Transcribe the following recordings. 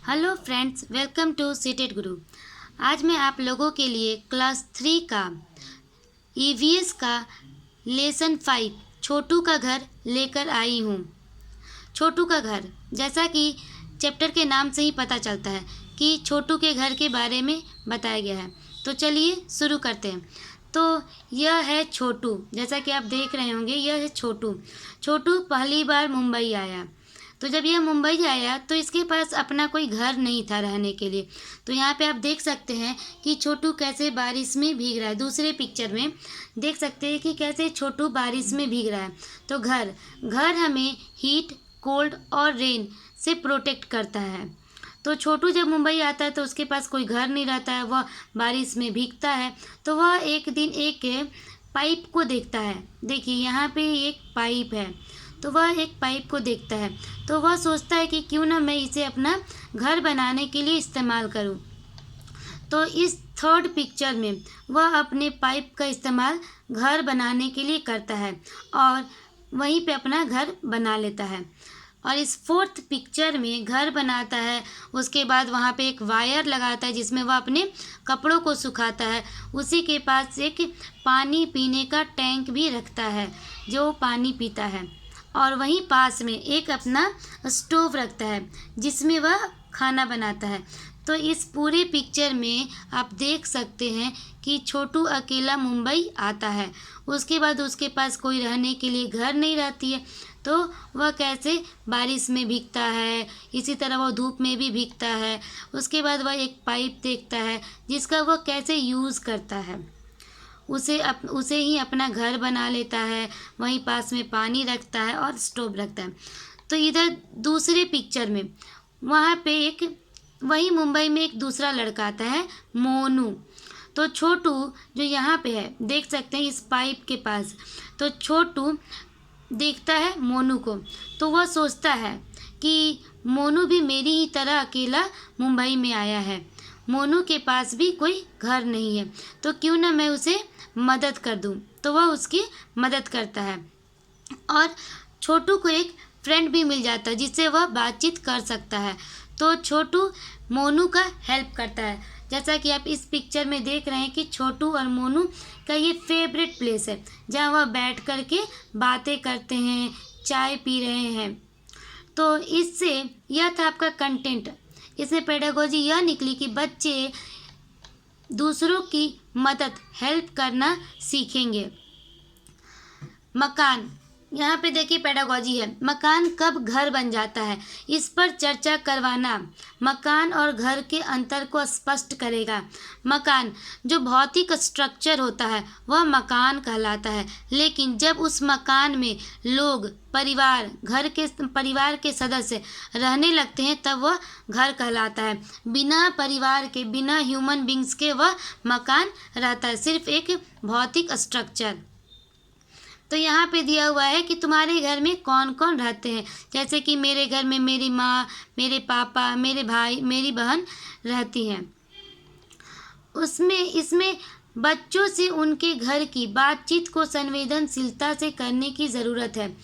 Hello friends, welcome to Seated Guru. आज मैं आप लोगों के लिए क्लास 3 का ईवीएस का लेसन 5 छोटू का घर लेकर आई हूँ। छोटू का घर, जैसा कि चैप्टर के नाम से ही पता चलता है कि छोटू के घर के बारे में बताया गया है। तो चलिए शुरू करते हैं। तो यह है छोटू, जैसा कि आप देख रहे होंगे, यह है छोटू। छोटू पहली बार मुंबई आया। तो जब यह मुंबई आया तो इसके पास अपना कोई घर नहीं था रहने के लिए। तो यहाँ पे आप देख सकते हैं कि छोटू कैसे बारिश में भीग रहा है। दूसरे पिक्चर में देख सकते हैं कि कैसे छोटू बारिश में भीग रहा है। तो घर घर हमें हीट, कोल्ड और रेन से प्रोटेक्ट करता है। तो छोटू जब मुंबई आता है तो उसके पास कोई घर नहीं रहता है, वह बारिश में भीगता है। तो वह एक दिन एक पाइप को देखता है। देखिए यहाँ पे एक पाइप है। तो वह एक पाइप को देखता है, तो वह सोचता है कि क्यों ना मैं इसे अपना घर बनाने के लिए इस्तेमाल करूं। तो इस थर्ड पिक्चर में वह अपने पाइप का इस्तेमाल घर बनाने के लिए करता है और वहीं पे अपना घर बना लेता है। और इस फोर्थ पिक्चर में घर बनाता है, उसके बाद वहाँ पे एक वायर लगाता है जिसमें वह अपने कपड़ों को सुखाता है। उसी के पास एक पानी पीने का टैंक भी रखता है जो पानी पीता है। और वहीं पास में एक अपना स्टोव रखता है जिसमें वह खाना बनाता है। तो इस पूरे पिक्चर में आप देख सकते हैं कि छोटू अकेला मुंबई आता है। उसके बाद उसके पास कोई रहने के लिए घर नहीं रहती है, तो वह कैसे बारिश में भीगता है, इसी तरह वह धूप में भी भीगता है। उसके बाद वह एक पाइप देखता है जिसका वह कैसे यूज़ करता है। उसे ही अपना घर बना लेता है, वहीं पास में पानी रखता है और स्टोव रखता है। तो इधर दूसरे पिक्चर में वहाँ पे वही मुंबई में एक दूसरा लड़का आता है, मोनू। तो छोटू जो यहाँ पे है, देख सकते हैं इस पाइप के पास। तो छोटू देखता है मोनू को, तो वह सोचता है कि मोनू भी मेरी ही तरह अकेला मुंबई में आया है। मोनू के पास भी कोई घर नहीं है, तो क्यों ना मैं उसे मदद कर दूं। तो वह उसकी मदद करता है और छोटू को एक फ्रेंड भी मिल जाता है जिससे वह बातचीत कर सकता है। तो छोटू मोनू का हेल्प करता है। जैसा कि आप इस पिक्चर में देख रहे हैं कि छोटू और मोनू का ये फेवरेट प्लेस है जहाँ वह बैठ कर के बातें करते हैं, चाय पी रहे हैं। तो इससे यह था आपका कंटेंट। इसमें पेडागोजी यह निकली कि बच्चे दूसरों की मदद, हेल्प करना सीखेंगे। मकान, यहाँ पे देखिए पेडागोजी है, मकान कब घर बन जाता है इस पर चर्चा करवाना मकान और घर के अंतर को स्पष्ट करेगा। मकान जो भौतिक स्ट्रक्चर होता है वह मकान कहलाता है, लेकिन जब उस मकान में लोग, परिवार के सदस्य रहने लगते हैं तब वह घर कहलाता है। बिना परिवार के, बिना ह्यूमन बींग्स के वह मकान रहता है, सिर्फ एक भौतिक स्ट्रक्चर। तो यहाँ पे दिया हुआ है कि तुम्हारे घर में कौन कौन रहते हैं। जैसे कि मेरे घर में मेरी माँ, मेरे पापा, मेरे भाई, मेरी बहन रहती हैं। इसमें बच्चों से उनके घर की बातचीत को संवेदनशीलता से करने की ज़रूरत है।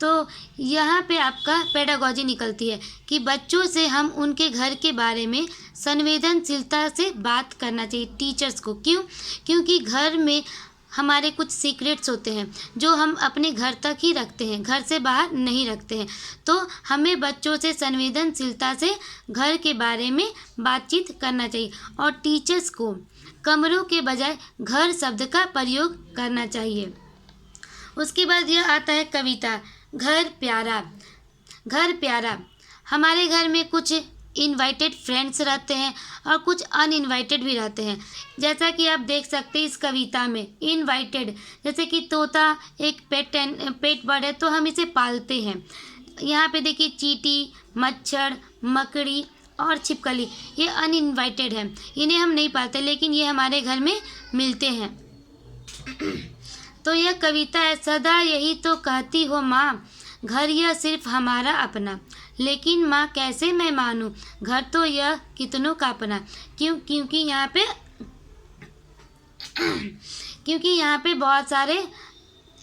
तो यहाँ पे आपका पेडागोजी निकलती है कि बच्चों से हम उनके घर के बारे में संवेदनशीलता से बात करना चाहिए टीचर्स को। क्यों? क्योंकि घर में हमारे कुछ सीक्रेट्स होते हैं जो हम अपने घर तक ही रखते हैं, घर से बाहर नहीं रखते हैं। तो हमें बच्चों से संवेदनशीलता से घर के बारे में बातचीत करना चाहिए और टीचर्स को कमरों के बजाय घर शब्द का प्रयोग करना चाहिए। उसके बाद यह आता है कविता, घर प्यारा। घर प्यारा, हमारे घर में कुछ इनवाइटेड फ्रेंड्स रहते हैं और कुछ अनइनवाइटेड भी रहते हैं। जैसा कि आप देख सकते हैं इस कविता में इनवाइटेड, जैसे कि तोता एक पेट बर्ड है तो हम इसे पालते हैं। यहाँ पे देखिए चींटी, मच्छर, मकड़ी और छिपकली, ये अनइनवाइटेड हैं, इन्हें हम नहीं पालते, लेकिन ये हमारे घर में मिलते हैं। तो यह कविता है, सदा यही तो कहती हो माँ, घर यह सिर्फ हमारा अपना, लेकिन माँ कैसे मैं मानूं, घर तो यह कितनों का अपना। क्योंकि यहाँ पे बहुत सारे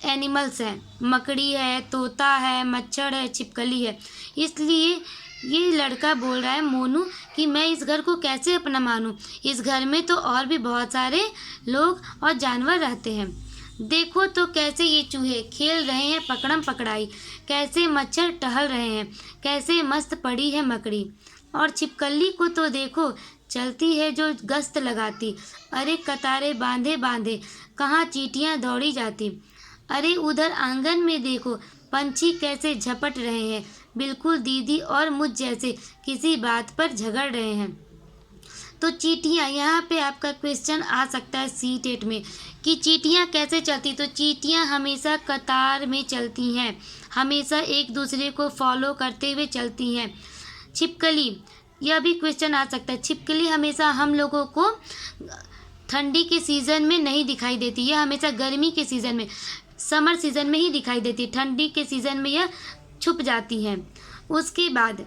एनिमल्स हैं, मकड़ी है, तोता है, मच्छर है, छिपकली है, इसलिए ये लड़का बोल रहा है मोनू कि मैं इस घर को कैसे अपना मानूं। इस घर में तो और भी बहुत सारे लोग और जानवर रहते हैं। देखो तो कैसे ये चूहे खेल रहे हैं पकड़म पकड़ाई, कैसे मच्छर टहल रहे हैं, कैसे मस्त पड़ी है मकड़ी। और छिपकली को तो देखो, चलती है जो गश्त लगाती। अरे कतारे बांधे बांधे कहाँ चींटियाँ दौड़ी जाती। अरे उधर आंगन में देखो, पंछी कैसे झपट रहे हैं, बिल्कुल दीदी और मुझ जैसे किसी बात पर झगड़ रहे हैं। तो चींटियाँ, यहाँ पे आपका क्वेश्चन आ सकता है C-टेट में कि चींटियाँ कैसे चलती। तो चींटियाँ हमेशा कतार में चलती हैं, हमेशा एक दूसरे को फॉलो करते हुए चलती हैं। छिपकली, यह भी क्वेश्चन आ सकता है। छिपकली हमेशा हम लोगों को ठंडी के सीज़न में नहीं दिखाई देती, यह हमेशा गर्मी के सीज़न में, समर सीज़न में ही दिखाई देती है। ठंडी के सीज़न में यह छुप जाती हैं। उसके बाद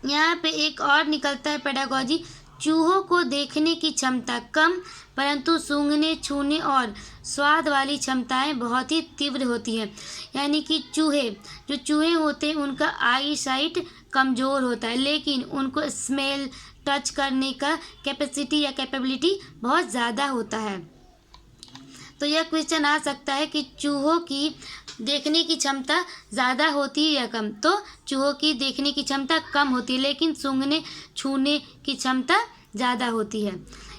यहाँ पे एक और निकलता है पेडागोजी, चूहों को देखने की क्षमता कम, परंतु सूंघने, छूने और स्वाद वाली क्षमताएं बहुत ही तीव्र होती हैं। यानी कि जो चूहे होते हैं उनका आई साइट कमज़ोर होता है, लेकिन उनको स्मेल, टच करने का कैपेसिटी या कैपेबिलिटी बहुत ज़्यादा होता है। तो यह क्वेश्चन आ सकता है कि चूहों की देखने की क्षमता ज़्यादा होती है या कम। तो चूहों की देखने की क्षमता कम होती है, लेकिन सूंघने, छूने की क्षमता ज़्यादा होती है।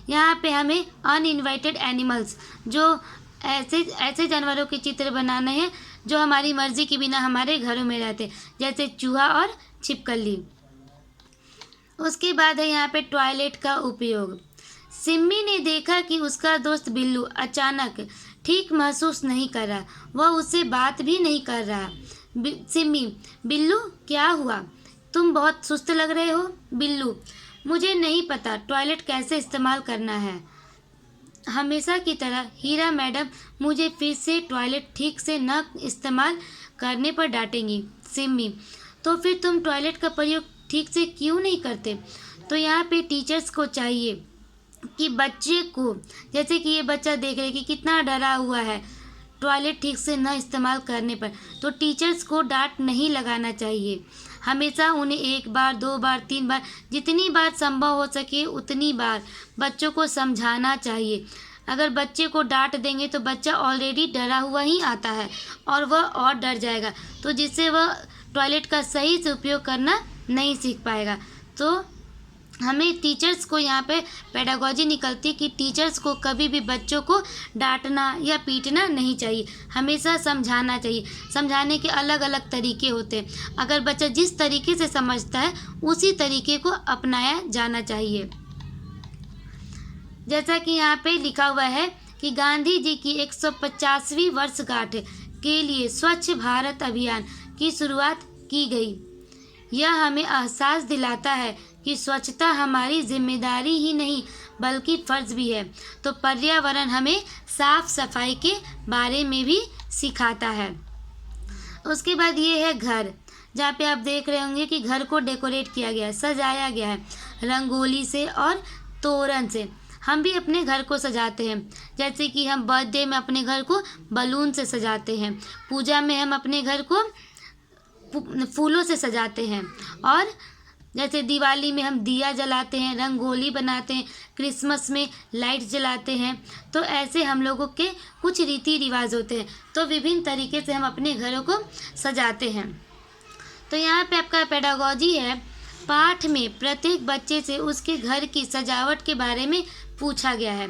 यहाँ पे हमें अनइन्वाइटेड एनिमल्स, जो ऐसे जानवरों के चित्र बनाने हैं जो हमारी मर्ज़ी के बिना हमारे घरों में रहते हैं, जैसे चूहा और छिपकली। उसके बाद है यहाँ पे टॉयलेट का उपयोग। सिम्मी ने देखा कि उसका दोस्त बिल्लू अचानक ठीक महसूस नहीं कर रहा, वह उससे बात भी नहीं कर रहा। सिम्मी, बिल्लू क्या हुआ, तुम बहुत सुस्त लग रहे हो। बिल्लू, मुझे नहीं पता टॉयलेट कैसे इस्तेमाल करना है। हमेशा की तरह हीरा मैडम मुझे फिर से टॉयलेट ठीक से न इस्तेमाल करने पर डांटेंगी। सिम्मी, तो फिर तुम टॉयलेट का प्रयोग ठीक से क्यों नहीं करते। तो यहाँ पे टीचर्स को चाहिए कि बच्चे को, जैसे कि ये बच्चा देख रहे कि कितना डरा हुआ है टॉयलेट ठीक से न इस्तेमाल करने पर, तो टीचर्स को डांट नहीं लगाना चाहिए। हमेशा उन्हें 1 बार, 2 बार, 3 बार, जितनी बार संभव हो सके उतनी बार बच्चों को समझाना चाहिए। अगर बच्चे को डांट देंगे तो बच्चा ऑलरेडी डरा हुआ ही आता है और वह और डर जाएगा, तो जिससे वह टॉयलेट का सही से उपयोग करना नहीं सीख पाएगा। तो हमें टीचर्स को यहाँ पे पेडागोजी निकलती कि टीचर्स को कभी भी बच्चों को डांटना या पीटना नहीं चाहिए, हमेशा समझाना चाहिए। समझाने के अलग अलग तरीके होते हैं, अगर बच्चा जिस तरीके से समझता है उसी तरीके को अपनाया जाना चाहिए। जैसा कि यहाँ पे लिखा हुआ है कि गांधी जी की 150वीं वर्षगांठ के लिए स्वच्छ भारत अभियान की शुरुआत की गई। यह हमें एहसास दिलाता है कि स्वच्छता हमारी जिम्मेदारी ही नहीं बल्कि फ़र्ज़ भी है। तो पर्यावरण हमें साफ सफाई के बारे में भी सिखाता है। उसके बाद ये है घर, जहाँ पे आप देख रहे होंगे कि घर को डेकोरेट किया गया है, सजाया गया है रंगोली से और तोरण से। हम भी अपने घर को सजाते हैं, जैसे कि हम बर्थडे में अपने घर को बलून से सजाते हैं, पूजा में हम अपने घर को फूलों से सजाते हैं, और जैसे दिवाली में हम दिया जलाते हैं, रंगोली बनाते हैं, क्रिसमस में लाइट जलाते हैं। तो ऐसे हम लोगों के कुछ रीति रिवाज होते हैं, तो विभिन्न तरीके से हम अपने घरों को सजाते हैं। तो यहाँ पे आपका पेडागोजी है, पाठ में प्रत्येक बच्चे से उसके घर की सजावट के बारे में पूछा गया है।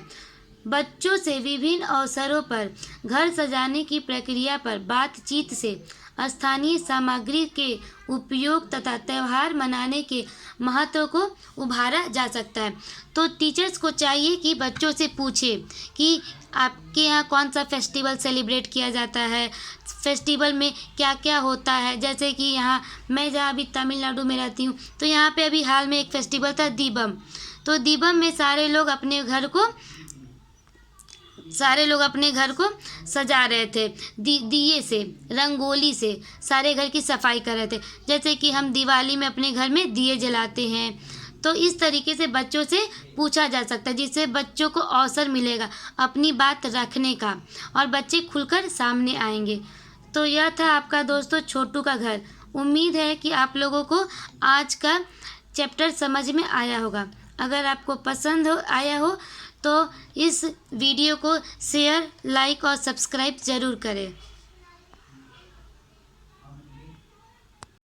बच्चों से विभिन्न अवसरों पर घर सजाने की प्रक्रिया पर बातचीत से स्थानीय सामग्री के उपयोग तथा त्यौहार मनाने के महत्व को उभारा जा सकता है। तो टीचर्स को चाहिए कि बच्चों से पूछे कि आपके यहाँ कौन सा फेस्टिवल सेलिब्रेट किया जाता है, फेस्टिवल में क्या क्या होता है। जैसे कि यहाँ मैं जहाँ अभी तमिलनाडु में रहती हूँ, तो यहाँ पे अभी हाल में एक फेस्टिवल था दीपम। तो दीपम में सारे लोग अपने घर को सजा रहे थे, दिए से, रंगोली से सारे घर की सफाई कर रहे थे। जैसे कि हम दिवाली में अपने घर में दिए जलाते हैं। तो इस तरीके से बच्चों से पूछा जा सकता है, जिससे बच्चों को अवसर मिलेगा अपनी बात रखने का और बच्चे खुलकर सामने आएंगे। तो यह था आपका दोस्तों छोटू का घर। उम्मीद है कि आप लोगों को आज का चैप्टर समझ में आया होगा। अगर आपको पसंद आया हो तो इस वीडियो को शेयर, लाइक और सब्सक्राइब ज़रूर करें।